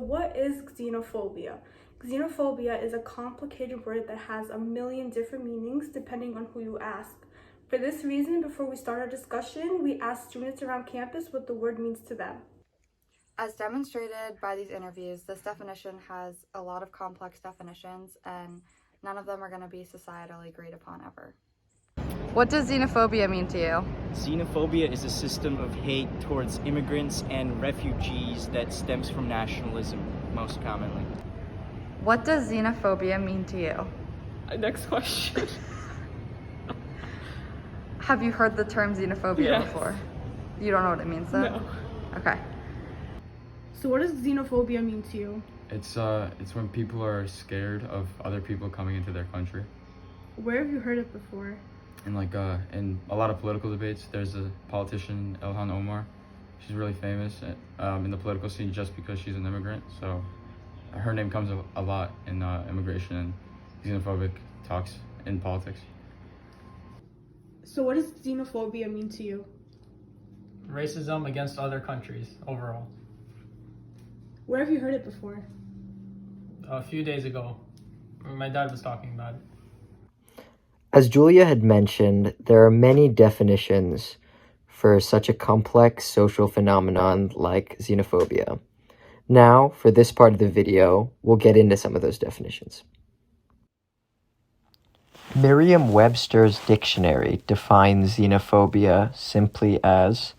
what is xenophobia? Xenophobia is a complicated word that has a million different meanings depending on who you ask. For this reason, before we start our discussion, we asked students around campus what the word means to them. As demonstrated by these interviews, this definition has a lot of complex definitions, and none of them are going to be societally agreed upon ever. What does xenophobia mean to you? Xenophobia is a system of hate towards immigrants and refugees that stems from nationalism, most commonly. What does xenophobia mean to you? Next question. Have you heard the term xenophobia Yes. before? You don't know what it means then? No. Okay. So what does xenophobia mean to you? It's when people are scared of other people coming into their country. Where have you heard it before? And in a lot of political debates, there's a politician, Ilhan Omar. She's really famous in the political scene just because she's an immigrant. So her name comes a lot in immigration and xenophobic talks in politics. So what does xenophobia mean to you? Racism against other countries overall. Where have you heard it before? A few days ago, my dad was talking about it. As Julia had mentioned, there are many definitions for such a complex social phenomenon like xenophobia. Now, for this part of the video, we'll get into some of those definitions. Merriam-Webster's dictionary defines xenophobia simply as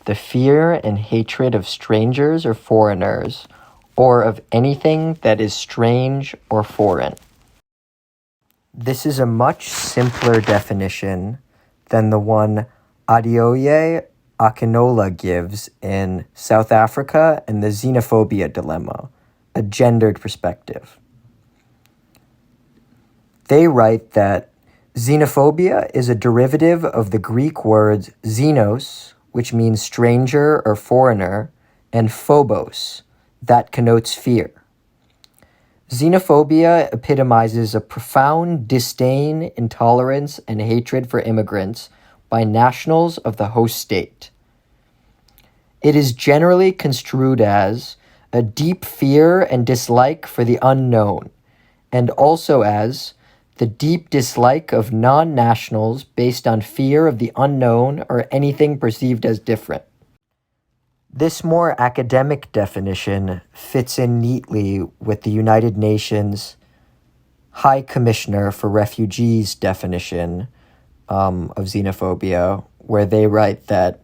the fear and hatred of strangers or foreigners, or of anything that is strange or foreign. This is a much simpler definition than the one Adeoye Akinola gives in South Africa and the Xenophobia Dilemma, a gendered perspective. They write that xenophobia is a derivative of the Greek words xenos, which means stranger or foreigner, and phobos, that connotes fear. Xenophobia epitomizes a profound disdain, intolerance, and hatred for immigrants by nationals of the host state. It is generally construed as a deep fear and dislike for the unknown, and also as the deep dislike of non-nationals based on fear of the unknown or anything perceived as different. This more academic definition fits in neatly with the United Nations High Commissioner for Refugees definition of xenophobia, where they write that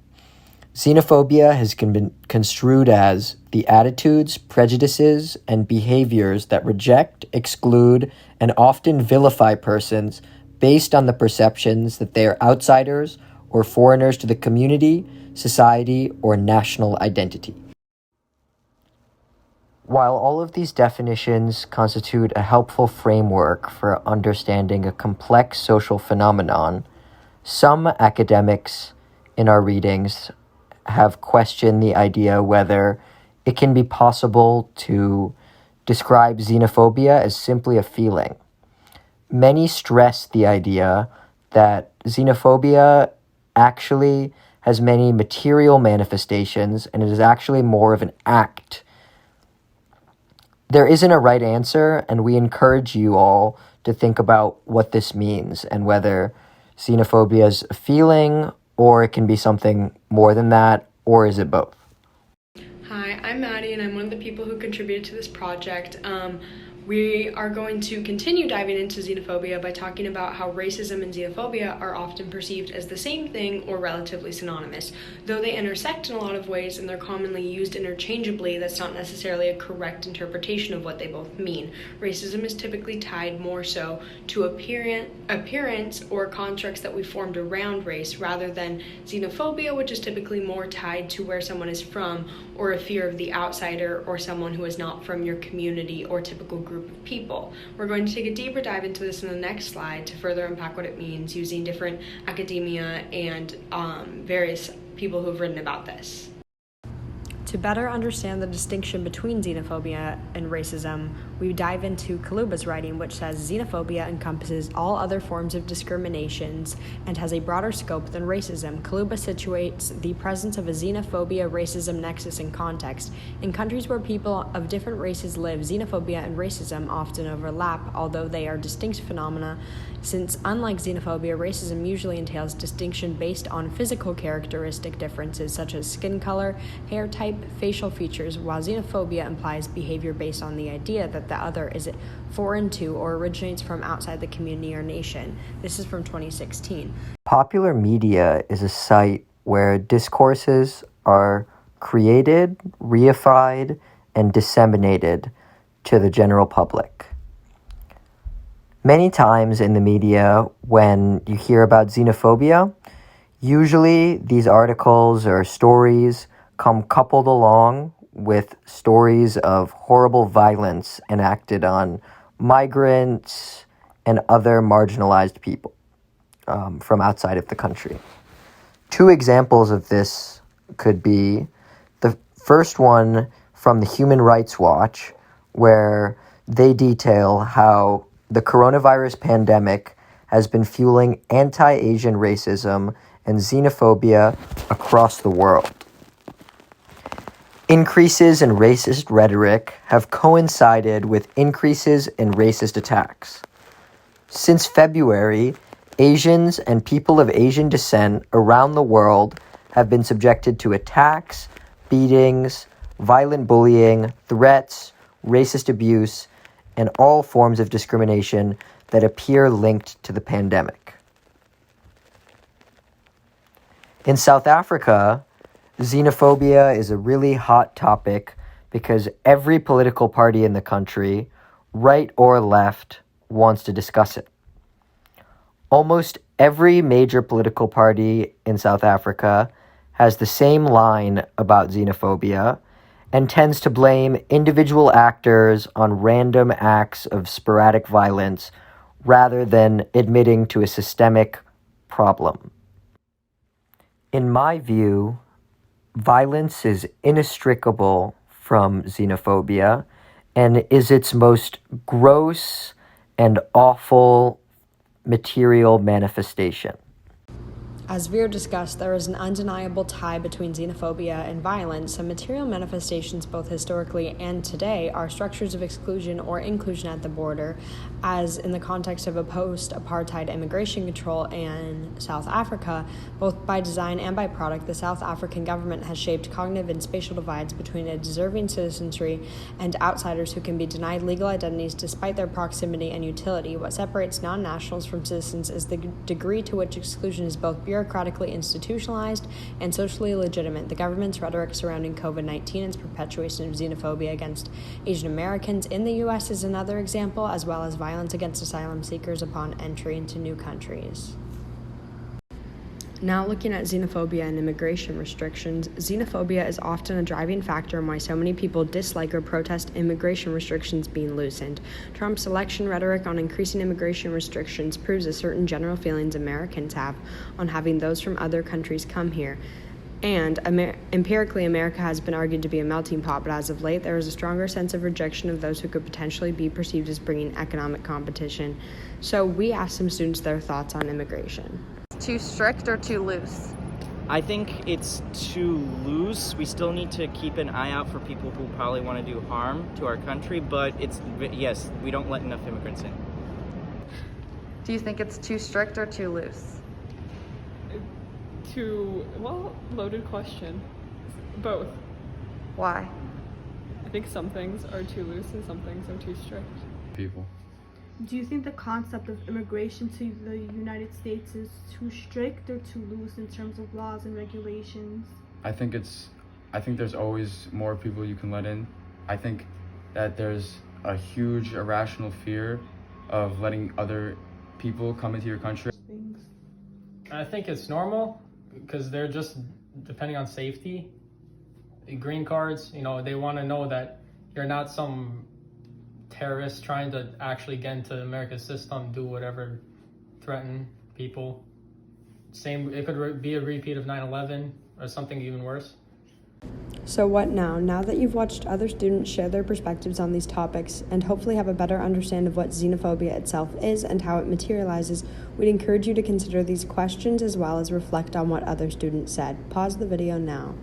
xenophobia has been construed as the attitudes, prejudices, and behaviors that reject, exclude, and often vilify persons based on the perceptions that they are outsiders or foreigners to the community, society, or national identity. While all of these definitions constitute a helpful framework for understanding a complex social phenomenon, some academics in our readings have questioned the idea whether it can be possible to describe xenophobia as simply a feeling. Many stress the idea that xenophobia actually has many material manifestations, and it is actually more of an act. There isn't a right answer, and we encourage you all to think about what this means and whether xenophobia is a feeling, or it can be something more than that, or is it both? Hi, I'm Maddie, and I'm one of the people who contributed to this project. We are going to continue diving into xenophobia by talking about how racism and xenophobia are often perceived as the same thing or relatively synonymous. Though they intersect in a lot of ways and they're commonly used interchangeably, that's not necessarily a correct interpretation of what they both mean. Racism is typically tied more so to appearance or constructs that we formed around race, rather than xenophobia, which is typically more tied to where someone is from, or a fear of the outsider or someone who is not from your community or typical group of people. We're going to take a deeper dive into this in the next slide to further unpack what it means using different academia and various people who have written about this. To To better understand the distinction between xenophobia and racism, we dive into Kaluba's writing, which says xenophobia encompasses all other forms of discriminations and has a broader scope than racism. Kaluba situates the presence of a xenophobia-racism nexus in context. In countries where people of different races live, xenophobia and racism often overlap, although they are distinct phenomena, since unlike xenophobia, racism usually entails distinction based on physical characteristic differences such as skin color, hair type, facial features, while xenophobia implies behavior based on the idea that the other is foreign to or originates from outside the community or nation. This is from 2016. Popular media is a site where discourses are created, reified, and disseminated to the general public. Many times in the media, when you hear about xenophobia, usually these articles or stories come coupled along with stories of horrible violence enacted on migrants and other marginalized people from outside of the country. Two examples of this could be the first one from the Human Rights Watch, where they detail how the coronavirus pandemic has been fueling anti-Asian racism and xenophobia across the world. Increases in racist rhetoric have coincided with increases in racist attacks. Since February, Asians and people of Asian descent around the world have been subjected to attacks, beatings, violent bullying, threats, racist abuse, and all forms of discrimination that appear linked to the pandemic. In South Africa, xenophobia is a really hot topic because every political party in the country, right or left, wants to discuss it. Almost every major political party in South Africa has the same line about xenophobia and tends to blame individual actors on random acts of sporadic violence rather than admitting to a systemic problem. In my view, violence is inextricable from xenophobia and is its most gross and awful material manifestation. As Veer discussed, there is an undeniable tie between xenophobia and violence. Some material manifestations, both historically and today, are structures of exclusion or inclusion at the border, as in the context of a post-apartheid immigration control in South Africa. Both by design and by product, the South African government has shaped cognitive and spatial divides between a deserving citizenry and outsiders who can be denied legal identities despite their proximity and utility. What separates non-nationals from citizens is the degree to which exclusion is both bureaucratically institutionalized and socially legitimate. The government's rhetoric surrounding COVID-19 and its perpetuation of xenophobia against Asian Americans in the U.S. is another example, as well as violence against asylum seekers upon entry into new countries. Now looking at xenophobia and immigration restrictions, xenophobia is often a driving factor in why so many people dislike or protest immigration restrictions being loosened. Trump's election rhetoric on increasing immigration restrictions proves a certain general feelings Americans have on having those from other countries come here. And empirically, America has been argued to be a melting pot, but as of late, there is a stronger sense of rejection of those who could potentially be perceived as bringing economic competition. So we asked some students their thoughts on immigration. Too strict or too loose? I think it's too loose. We still need to keep an eye out for people who probably want to do harm to our country, but yes, we don't let enough immigrants in. Do you think it's too strict or too loose? Loaded question. Both. Why? I think some things are too loose and some things are too strict. People. Do you think the concept of immigration to the United States is too strict or too loose in terms of laws and regulations? I think there's always more people you can let in. I think that there's a huge irrational fear of letting other people come into your country. I think it's normal because they're just depending on safety. Green cards, they want to know that you're not some terrorists trying to actually get into America's system, do whatever, threaten people. It could be a repeat of 9/11 or something even worse. So what now? Now that you've watched other students share their perspectives on these topics and hopefully have a better understanding of what xenophobia itself is and how it materializes, we'd encourage you to consider these questions as well as reflect on what other students said. Pause the video now.